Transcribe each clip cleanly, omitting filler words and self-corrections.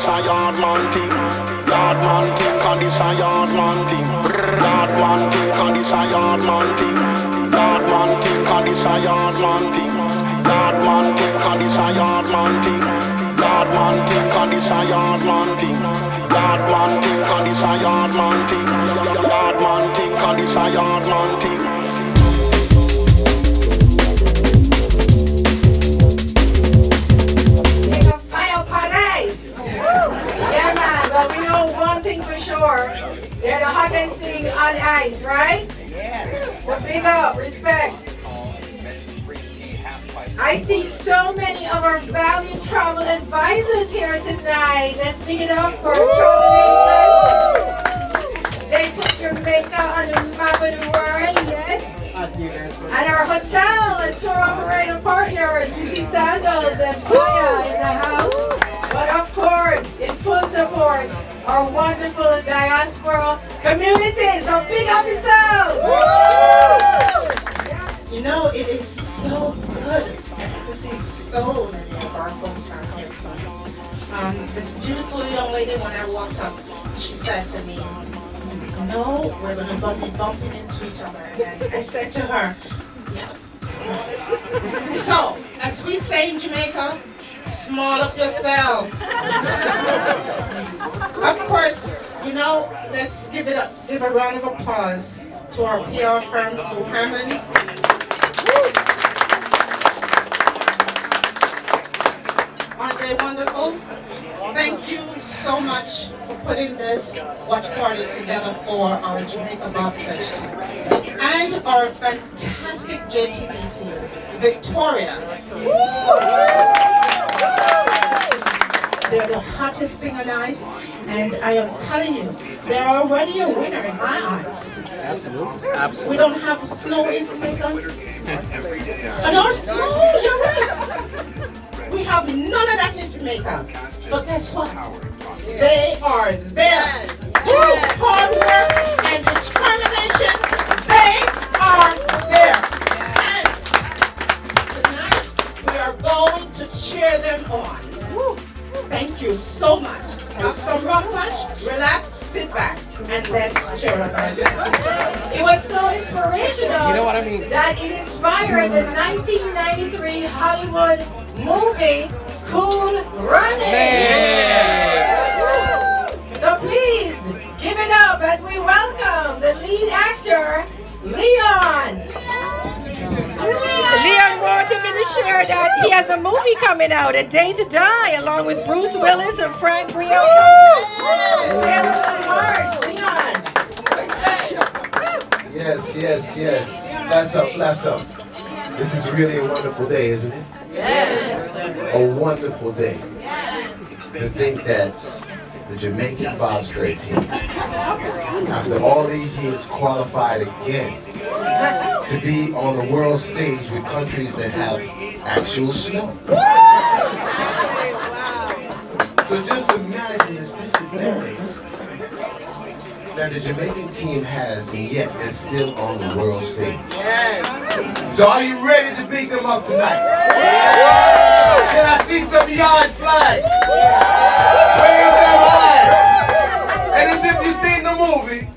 this a yard man thing. Yard man thing, can this a yard man thing. Yard man thing, can this a yard man thing. Yard man thing, can this a yard man thing. Yard man thing, can this a yard man thing. Yard man thing, can this a yard man thing. Yard man thing, can this a yard man thing. Yard man thing, can this a yard man thing. Yeah, man, but we know one thing for sure. They're the hottest thing on ice, right? Yes. So big up, respect. I see so many of our valued travel advisors here tonight. Let's big it up for our travel agents. They put Jamaica on the map of the world, yes. And our hotel and tour operator partners, we see Sandals and Paya in the house. But of course, in full support, our wonderful diaspora community. So big up yourselves! You know, it is so good to see so many of our folks out here. This beautiful young lady, when I walked up, she said to me, "No, we're going to be bumping into each other." And I said to her, "Yeah, right." So, as we say in Jamaica, small up yourself. Of course, you know, let's give a round of applause to our PR firm, Blue Hammond. Aren't they wonderful? Thank you so much for putting this watch party together for our Jamaica Bobsled team. And our fantastic JTB team, Victoria. They're the hottest thing on ice, and I am telling you, they're already a winner in my eyes. Absolutely. We don't have snow in Jamaica. No, you're right. We have none of that in Jamaica. But guess what? They are there. Through hard work and determination, they are there. And tonight, we are going to cheer them on. Thank you so much. Have some rum punch, relax, sit back, and let's cheer on them. It was so inspirational, You know what I mean? that it inspired the 1993 Hollywood movie Cool Runnings. So please give it up as we welcome the lead actor, Leon. Leon wanted me to share that he has a movie coming out, A Day to Die, along with Bruce Willis and Frank Grillo. Together in March. Leon, respect. Yes. Bless up. This is really a wonderful day, isn't it? Yes. A wonderful day. To think that the Jamaican bobsled team, after all these years, qualified again to be on the world stage with countries that have actual snow. So just imagine the disadvantage that the Jamaican team has, and yet they're still on the world stage. So are you ready to beat them up tonight? Can I see some yard flags? Wave them high. And as if you've seen the movie,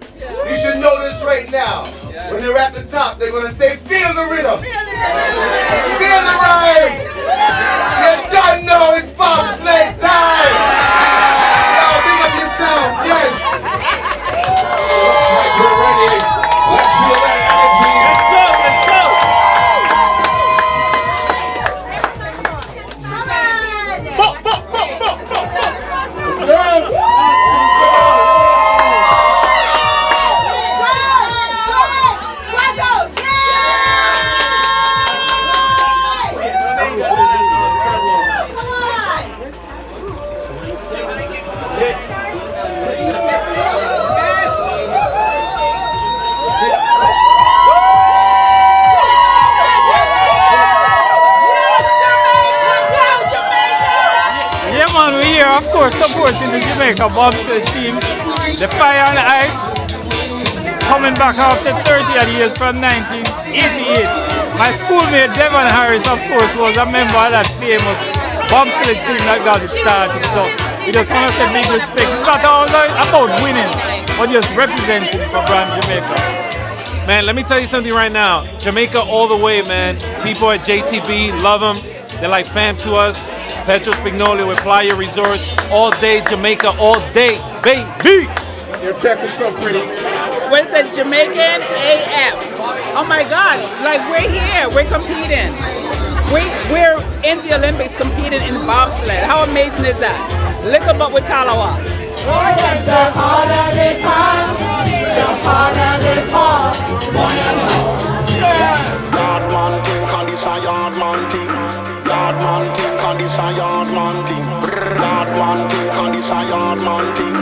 you should know this right now. When they're at the top, they're going to say, "Feel the rhythm. Feel the rhyme. You don't know it's bobsled time." Yo, big up yourself. Yes. Looks like we're ready. Let's feel that energy. Let's go. Of course, supporting the Jamaica Bobsled team, the fire on the ice, coming back after 30 years from 1988. My schoolmate Devon Harris, of course, was a member of that famous bobsled team that got it started. So we just want to say big respect. It's not all about winning, but just representing for brand Jamaica. Man, let me tell you something right now. Jamaica all the way, man. People at JTB love them. They're like fam to us. Petro Spignoli with Playa Resorts. All day Jamaica, all day, baby. Your text is so pretty. What it says, Jamaican AF. Oh my God, like we're here, we're competing. We're in the Olympics competing in bobsled. How amazing is that? Look about with Talawa. The harder they fall, the harder they fall. God man thing, and this a yard man thing. God man thing, and this a yard man thing. God man thing, and this a yard man thing.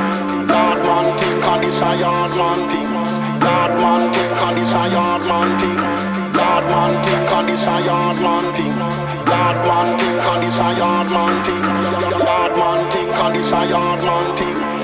God man thing, and this a yard man thing. God man thing, and this a yard man thing. God man thing, and this a yard man thing. God man thing, and this a yard man thing. God man thing, and this a yard man thing.